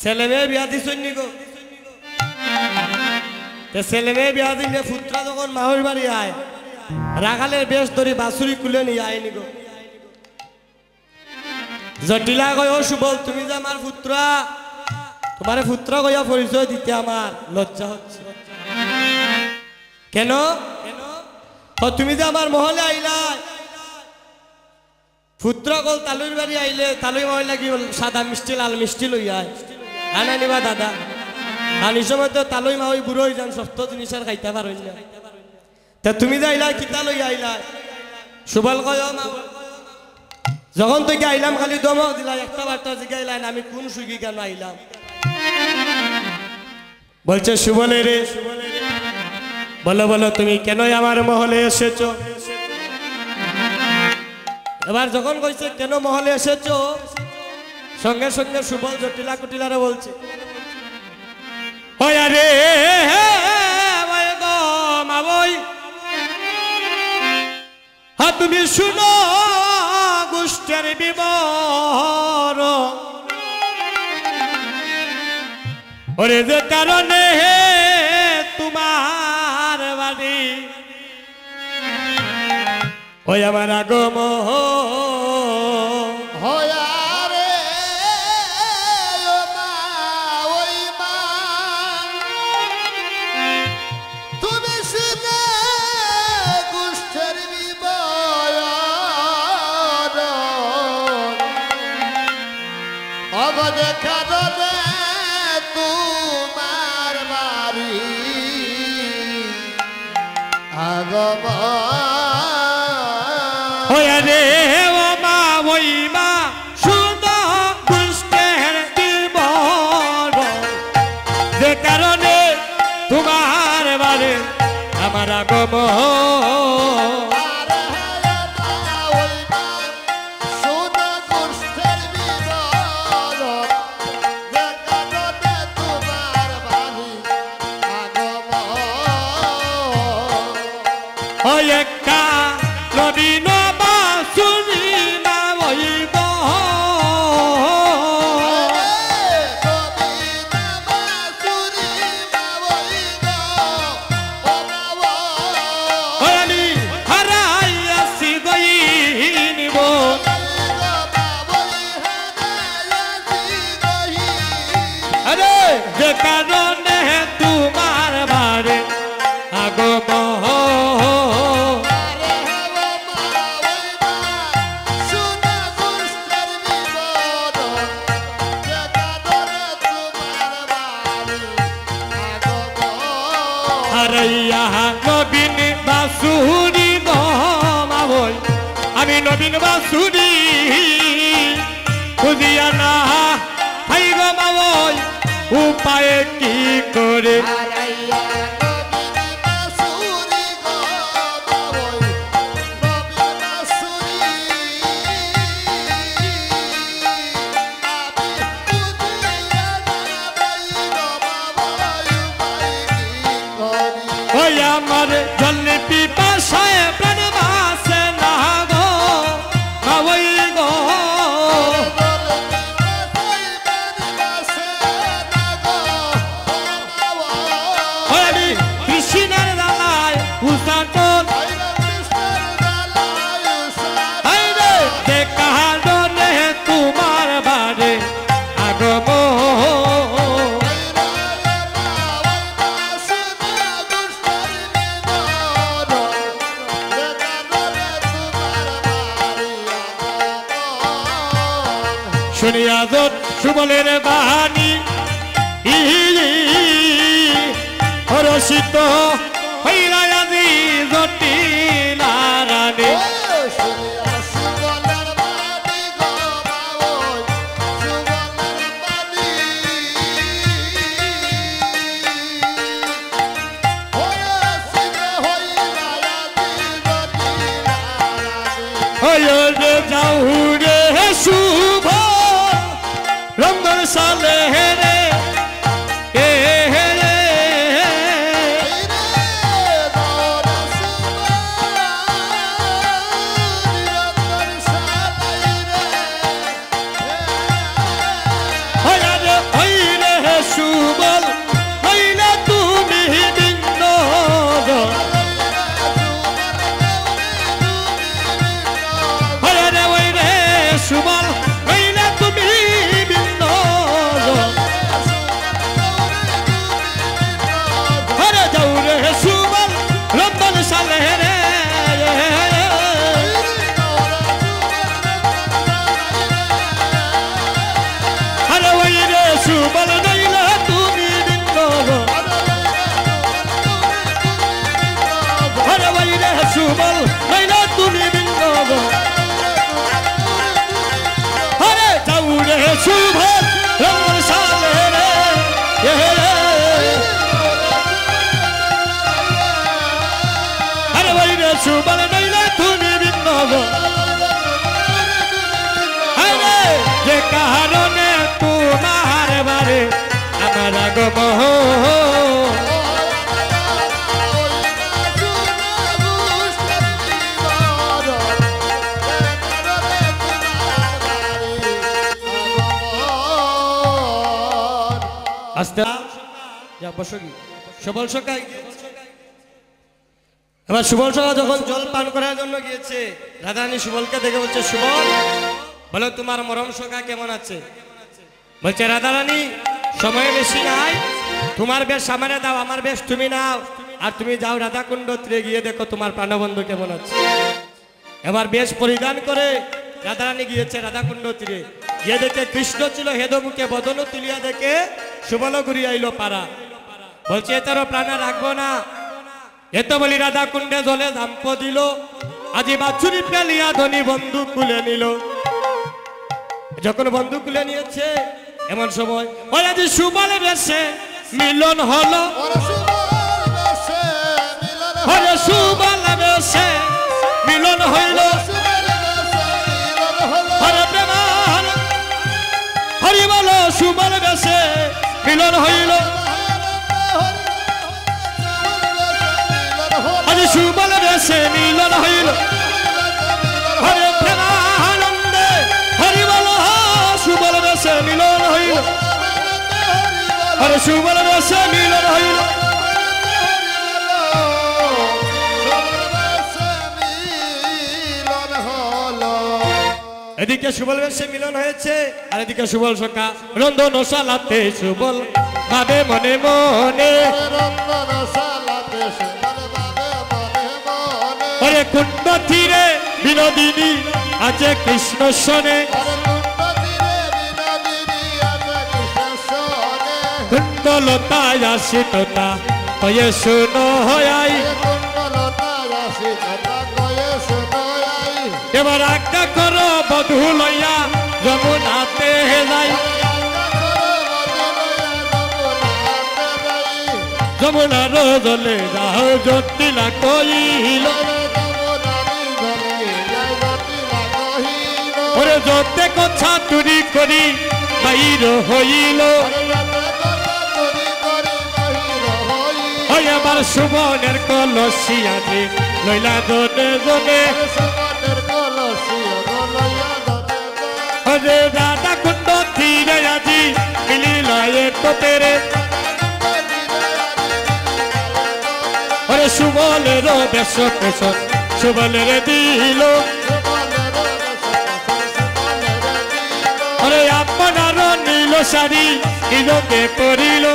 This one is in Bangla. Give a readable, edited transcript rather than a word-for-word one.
ছেলে মেয়ে বিয়া দিছুন নি গো ছেলে মেয়ে বিয়া দিলে পুত্রা যখন মাহুর বাড়ি আয় রাখালের বেশ ধরে বাসুরি কুলে নিয়ে আয়নি গো জটিলা কয় ও সুবল তুমি যে আমার পুত্রা তোমার পুত্র কইয়া পরিচয় দিতে আমার লজ্জা হচ্ছে কেন তুমি যে আমার মহলে আইলা পুত্র কল তালুর বাড়ি আইলে তালুই মহিলা কি সাদা মিষ্টি লাল মিষ্টি লইয়া আনা নিবা দাদা আর এই সময় তো তালুই মা ওই বুড়ো হয়ে যান সপ্ত জিনিস আর খাইতে পারো না তা তুমি যে আইলা কিতা লইয়া আইলা সুবল কয় মা যখন থেকে আইলাম খালি দমক দিলা একটা বার্তা জিগাইলেন আমি কোন সুগি কেন আইলাম বলছে সুবলে রে বলো বলো তুমি কেন আমার মহলে এসেছো এবার যখন কইছে কেন মহলে এসেছো সঙ্গে সঙ্গে সুবল জটিলা কুটিলারে বলছে ওই আরে গো মা বই হ্যাঁ তুমি শুনো গোষ্ঠের বিবর ওরে যে কারণে তোমার বাড়ি ওই আমার আগম আমার আগম নবীন বাসুরি খুঁজিয়া না হাই গো মাওই উপায় কি করে ওই আমার জল পিপাসায় প্রাণ বাসে না গো মাওই গো ওই কৃষ্ণের দালায় উসাটন আইরে যে কারণে তোমার বাড়ি আগমন শুনিয়া যত সুবলের বাণী রসিত হইলা আজি জটিলা রানী যাও রে শুভ রঙ্গর সালে রে আগমন আস্তে বসকি সবল সকাই এবার সুবল সকা যখন জল পান করার জন্য গিয়েছে রাধারানী সুবলকে দেখে বলছে সুবল বলো তোমার মরম সকা কেমন আছে বলছে রাধারানী সময় বেশি নাই তোমার বেশ সামনে দাও আমার বেশ তুমি নাও আর তুমি যাও রাধাকুণ্ড তীরে গিয়ে দেখো তোমার প্রাণবন্ধু কেমন আছে এবার বেশ পরিধান করে রাধারানী গিয়েছে রাধাকুণ্ড তীরে গিয়ে দেখে কৃষ্ণ ছিল হেদমুখে বদন তুলিয়া দেখে সুবল ঘুরি আইলো পারা বলছে এটারও প্রাণে রাখবো না এত বলি রাধাকুণ্ডে জলে দাম্প দিল আজি বাছুরি পেলিয়া ধনী বন্ধু কুলে নিল যখন বন্ধু কুলে নিয়েছে এমন সময় ওই আজি সুবল বেশে মিলন হলো হরে সুবল বেশে মিলন হইল হরে প্রেমান হরি বলো সুবল বেশে মিলন হইল আজি সুবল বেশে মিলন হইল হরে প্রেমানন্দে হরি বলো সুবল বেশে মিলন হইল হরে সুবল বেশে মিলন হইল এদিকে সুবল বেশে মিলন হয়েছে আর এদিকে সুবল সখা রন্ধনশালাতে সুবল ভাবে মনে মনে হরে কুণ্ড তীরে বিনোদিনী আছে কৃষ্ণ শোনে কুণ্ডলতায় আসিততা হয়ে শুনো হয়াই এবার আজ্ঞা করো বধূ লইয়া যমুনাতে যাই যমুনার জলে যাও জ্যোতিলা কইল ওরে যতে কথা চুরি করি বাইর হইল ওই আমার সুবনের কলসি আছে লইলা জনে জনে হরে রাধাকুণ্ড তীরে আজি মিলিল তো তেরে হরে সুবলের বেশ পেশন সুবলের দিল হরে আপনার নীল শাড়ি ইলোকে পরিল